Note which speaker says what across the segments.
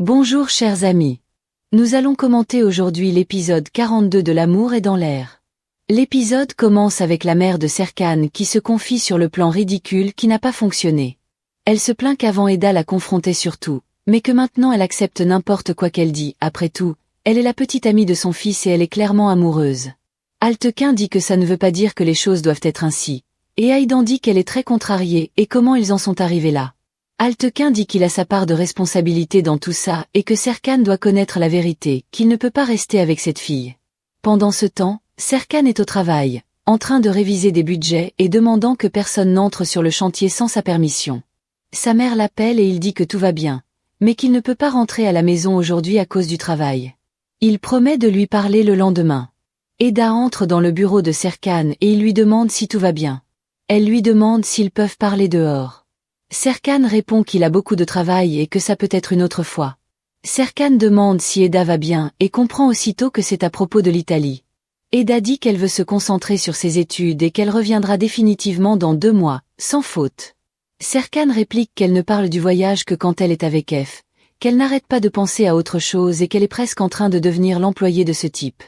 Speaker 1: Bonjour chers amis. Nous allons commenter aujourd'hui l'épisode 42 de L'amour est dans l'air. L'épisode commence avec la mère de Serkan qui se confie sur le plan ridicule qui n'a pas fonctionné. Elle se plaint qu'avant Eda la confrontait sur tout, mais que maintenant elle accepte n'importe quoi qu'elle dit. Après tout, elle est la petite amie de son fils et elle est clairement amoureuse. Altekin dit que ça ne veut pas dire que les choses doivent être ainsi, et Aydan dit qu'elle est très contrariée et comment ils en sont arrivés là. Altekin dit qu'il a sa part de responsabilité dans tout ça et que Serkan doit connaître la vérité, qu'il ne peut pas rester avec cette fille. Pendant ce temps, Serkan est au travail, en train de réviser des budgets et demandant que personne n'entre sur le chantier sans sa permission. Sa mère l'appelle et il dit que tout va bien, mais qu'il ne peut pas rentrer à la maison aujourd'hui à cause du travail. Il promet de lui parler le lendemain. Eda entre dans le bureau de Serkan et il lui demande si tout va bien. Elle lui demande s'ils peuvent parler dehors. Serkan répond qu'il a beaucoup de travail et que ça peut être une autre fois. Serkan demande si Eda va bien et comprend aussitôt que c'est à propos de l'Italie. Eda dit qu'elle veut se concentrer sur ses études et qu'elle reviendra définitivement dans 2 mois, sans faute. Serkan réplique qu'elle ne parle du voyage que quand elle est avec F, qu'elle n'arrête pas de penser à autre chose et qu'elle est presque en train de devenir l'employée de ce type.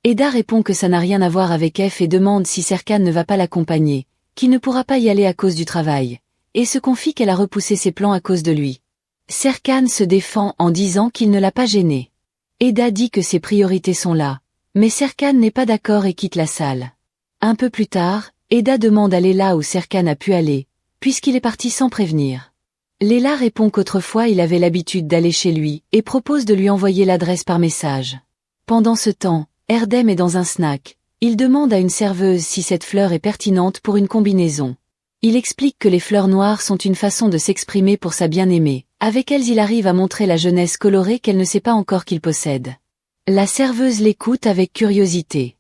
Speaker 1: Eda répond que ça n'a rien à voir avec F et demande si Serkan ne va pas l'accompagner, qu'il ne pourra pas y aller à cause du travail, et se confie qu'elle a repoussé ses plans à cause de lui. Serkan se défend en disant qu'il ne l'a pas gêné. Eda dit que ses priorités sont là, mais Serkan n'est pas d'accord et quitte la salle. Un peu plus tard, Eda demande à Leila où Serkan a pu aller, puisqu'il est parti sans prévenir. Leila répond qu'autrefois il avait l'habitude d'aller chez lui et propose de lui envoyer l'adresse par message. Pendant ce temps, Erdem est dans un snack. Il demande à une serveuse si cette fleur est pertinente pour une combinaison. Il explique que les fleurs noires sont une façon de s'exprimer pour sa bien-aimée. Avec elles il arrive à montrer la jeunesse colorée qu'elle ne sait pas encore qu'il possède. La serveuse l'écoute avec curiosité.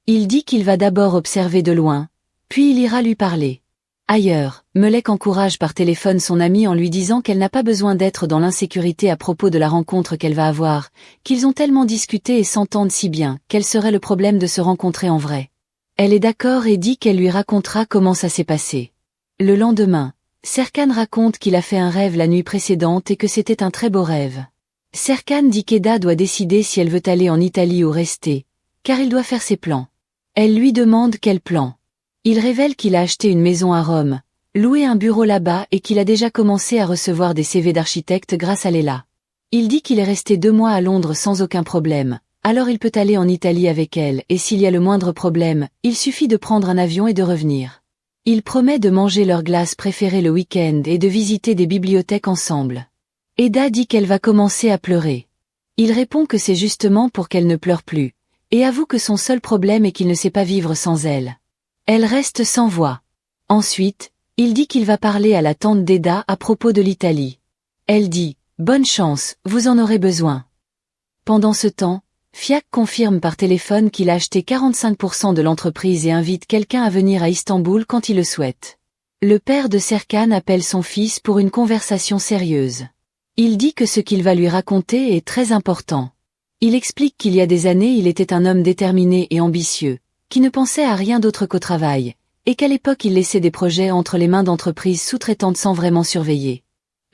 Speaker 1: Il dit qu'il va d'abord observer de loin, puis il ira lui parler. Ailleurs, Melek encourage par téléphone son amie en lui disant qu'elle n'a pas besoin d'être dans l'insécurité à propos de la rencontre qu'elle va avoir, qu'ils ont tellement discuté et s'entendent si bien, quel serait le problème de se rencontrer en vrai. Elle est d'accord et dit qu'elle lui racontera comment ça s'est passé. Le lendemain, Serkan raconte qu'il a fait un rêve la nuit précédente et que c'était un très beau rêve. Serkan dit qu'Eda doit décider si elle veut aller en Italie ou rester, car il doit faire ses plans. Elle lui demande quel plan. Il révèle qu'il a acheté une maison à Rome, loué un bureau là-bas et qu'il a déjà commencé à recevoir des CV d'architectes grâce à Leila. Il dit qu'il est resté 2 mois à Londres sans aucun problème, alors il peut aller en Italie avec elle et s'il y a le moindre problème, il suffit de prendre un avion et de revenir. Il promet de manger leur glace préférée le week-end et de visiter des bibliothèques ensemble. Eda dit qu'elle va commencer à pleurer. Il répond que c'est justement pour qu'elle ne pleure plus, et avoue que son seul problème est qu'il ne sait pas vivre sans elle. Elle reste sans voix. Ensuite, il dit qu'il va parler à la tante d'Eda à propos de l'Italie. Elle dit « Bonne chance, vous en aurez besoin ». Pendant ce temps, Fiak confirme par téléphone qu'il a acheté 45% de l'entreprise et invite quelqu'un à venir à Istanbul quand il le souhaite. Le père de Serkan appelle son fils pour une conversation sérieuse. Il dit que ce qu'il va lui raconter est très important. Il explique qu'il y a des années il était un homme déterminé et ambitieux, qui ne pensait à rien d'autre qu'au travail, et qu'à l'époque il laissait des projets entre les mains d'entreprises sous-traitantes sans vraiment surveiller.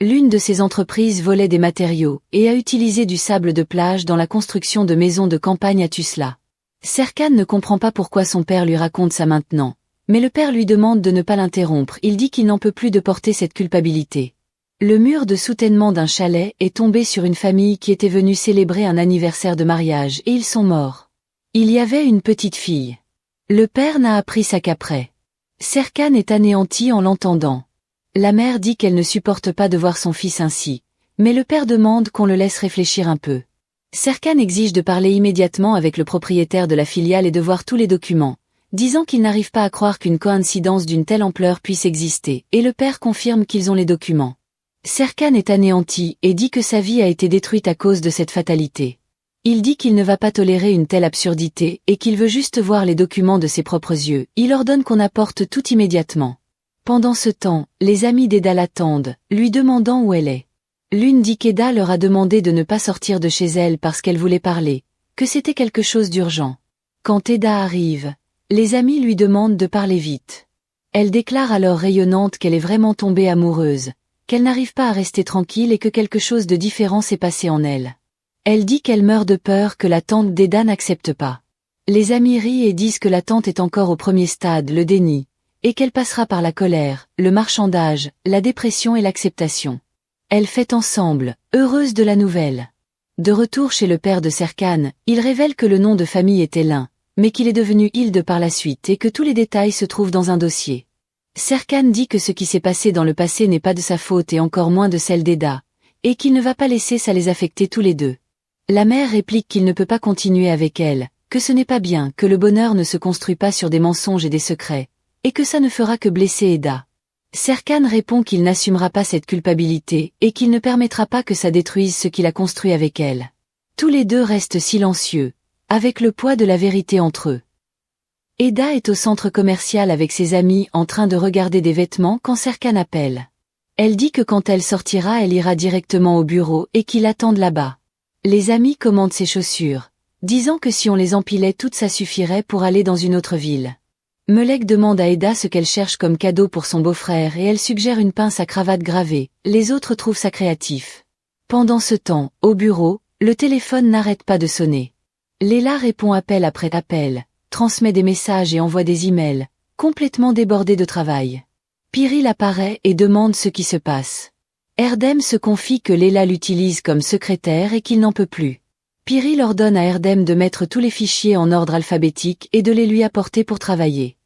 Speaker 1: L'une de ces entreprises volait des matériaux et a utilisé du sable de plage dans la construction de maisons de campagne à Tuzla. Serkan ne comprend pas pourquoi son père lui raconte ça maintenant, mais le père lui demande de ne pas l'interrompre. Il dit qu'il n'en peut plus de porter cette culpabilité. Le mur de soutènement d'un chalet est tombé sur une famille qui était venue célébrer un anniversaire de mariage et ils sont morts. Il y avait une petite fille. Le père n'a appris ça qu'après. Serkan est anéanti en l'entendant. La mère dit qu'elle ne supporte pas de voir son fils ainsi, mais le père demande qu'on le laisse réfléchir un peu. Serkan exige de parler immédiatement avec le propriétaire de la filiale et de voir tous les documents, disant qu'il n'arrive pas à croire qu'une coïncidence d'une telle ampleur puisse exister, et le père confirme qu'ils ont les documents. Serkan est anéanti et dit que sa vie a été détruite à cause de cette fatalité. Il dit qu'il ne va pas tolérer une telle absurdité et qu'il veut juste voir les documents de ses propres yeux. Il ordonne qu'on apporte tout immédiatement. Pendant ce temps, les amis d'Eda l'attendent, lui demandant où elle est. L'une dit qu'Eda leur a demandé de ne pas sortir de chez elle parce qu'elle voulait parler, que c'était quelque chose d'urgent. Quand Eda arrive, les amis lui demandent de parler vite. Elle déclare alors rayonnante qu'elle est vraiment tombée amoureuse, qu'elle n'arrive pas à rester tranquille et que quelque chose de différent s'est passé en elle. Elle dit qu'elle meurt de peur que la tante d'Eda n'accepte pas. Les amis rient et disent que la tante est encore au premier stade, le déni, et qu'elle passera par la colère, le marchandage, la dépression et l'acceptation. Elles fêtent ensemble, heureuses de la nouvelle. De retour chez le père de Serkan, il révèle que le nom de famille était Lin, mais qu'il est devenu Hilde par la suite et que tous les détails se trouvent dans un dossier. Serkan dit que ce qui s'est passé dans le passé n'est pas de sa faute et encore moins de celle d'Eda, et qu'il ne va pas laisser ça les affecter tous les deux. La mère réplique qu'il ne peut pas continuer avec elle, que ce n'est pas bien, que le bonheur ne se construit pas sur des mensonges et des secrets, et que ça ne fera que blesser Eda. Serkan répond qu'il n'assumera pas cette culpabilité et qu'il ne permettra pas que ça détruise ce qu'il a construit avec elle. Tous les deux restent silencieux, avec le poids de la vérité entre eux. Eda est au centre commercial avec ses amis en train de regarder des vêtements quand Serkan appelle. Elle dit que quand elle sortira elle ira directement au bureau et qu'il attende là-bas. Les amis commandent ses chaussures, disant que si on les empilait toutes ça suffirait pour aller dans une autre ville. Melek demande à Eda ce qu'elle cherche comme cadeau pour son beau-frère et elle suggère une pince à cravate gravée, les autres trouvent ça créatif. Pendant ce temps, au bureau, le téléphone n'arrête pas de sonner. Léla répond appel après appel, transmet des messages et envoie des emails, complètement débordée de travail. Piril apparaît et demande ce qui se passe. Erdem se confie que Léla l'utilise comme secrétaire et qu'il n'en peut plus. Piril ordonne à Erdem de mettre tous les fichiers en ordre alphabétique et de les lui apporter pour travailler.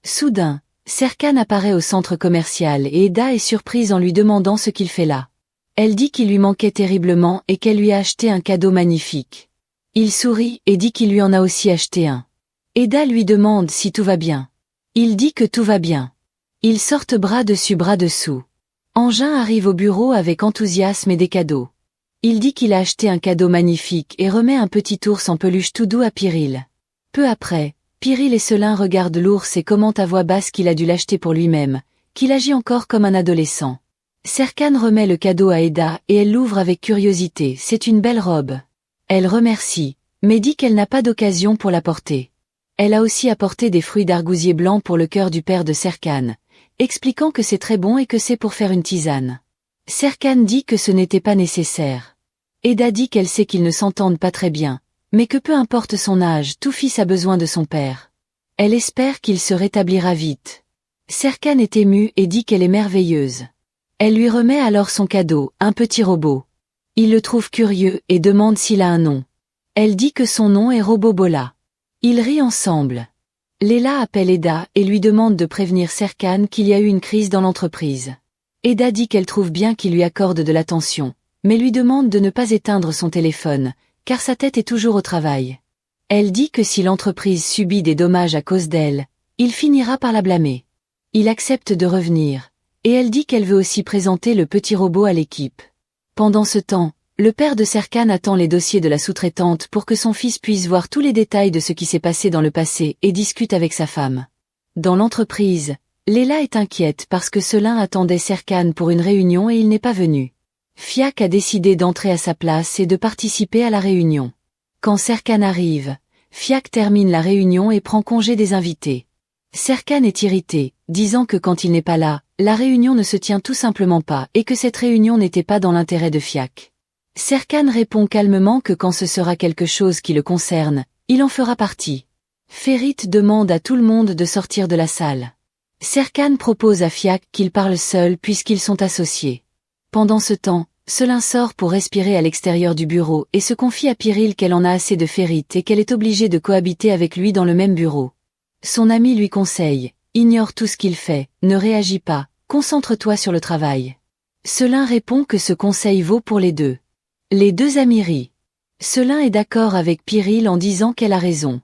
Speaker 1: Soudain, Serkan apparaît au centre commercial et Eda est surprise en lui demandant ce qu'il fait là. Elle dit qu'il lui manquait terriblement et qu'elle lui a acheté un cadeau magnifique. Il sourit et dit qu'il lui en a aussi acheté un. Eda lui demande si tout va bien. Il dit que tout va bien. Ils sortent bras dessus bras dessous. Engin arrive au bureau avec enthousiasme et des cadeaux. Il dit qu'il a acheté un cadeau magnifique et remet un petit ours en peluche tout doux à Piril. Peu après, Piril et Selin regardent l'ours et commentent à voix basse qu'il a dû l'acheter pour lui-même, qu'il agit encore comme un adolescent. Serkan remet le cadeau à Eda et elle l'ouvre avec curiosité, c'est une belle robe. Elle remercie, mais dit qu'elle n'a pas d'occasion pour la porter. Elle a aussi apporté des fruits d'argousier blanc pour le cœur du père de Serkan, expliquant que c'est très bon et que c'est pour faire une tisane. Serkan dit que ce n'était pas nécessaire. Eda dit qu'elle sait qu'ils ne s'entendent pas très bien, mais que peu importe son âge, tout fils a besoin de son père. Elle espère qu'il se rétablira vite. Serkan est émue et dit qu'elle est merveilleuse. Elle lui remet alors son cadeau, un petit robot. Il le trouve curieux et demande s'il a un nom. Elle dit que son nom est Robobola. Ils rient ensemble. Léla appelle Eda et lui demande de prévenir Serkan qu'il y a eu une crise dans l'entreprise. Eda dit qu'elle trouve bien qu'il lui accorde de l'attention, mais lui demande de ne pas éteindre son téléphone, car sa tête est toujours au travail. Elle dit que si l'entreprise subit des dommages à cause d'elle, il finira par la blâmer. Il accepte de revenir, et elle dit qu'elle veut aussi présenter le petit robot à l'équipe. Pendant ce temps, le père de Serkan attend les dossiers de la sous-traitante pour que son fils puisse voir tous les détails de ce qui s'est passé dans le passé et discute avec sa femme. Dans l'entreprise, Léla est inquiète parce que Selin attendait Serkan pour une réunion et il n'est pas venu. Fiak a décidé d'entrer à sa place et de participer à la réunion. Quand Serkan arrive, Fiak termine la réunion et prend congé des invités. Serkan est irrité, disant que quand il n'est pas là, la réunion ne se tient tout simplement pas et que cette réunion n'était pas dans l'intérêt de Fiak. Serkan répond calmement que quand ce sera quelque chose qui le concerne, il en fera partie. Ferit demande à tout le monde de sortir de la salle. Serkan propose à Fiak qu'il parle seul puisqu'ils sont associés. Pendant ce temps, Selin sort pour respirer à l'extérieur du bureau et se confie à Piril qu'elle en a assez de Ferit et qu'elle est obligée de cohabiter avec lui dans le même bureau. Son ami lui conseille, ignore tout ce qu'il fait, ne réagis pas, concentre-toi sur le travail. Selin répond que ce conseil vaut pour les deux. Les deux amis rient. Selin est d'accord avec Piril en disant qu'elle a raison.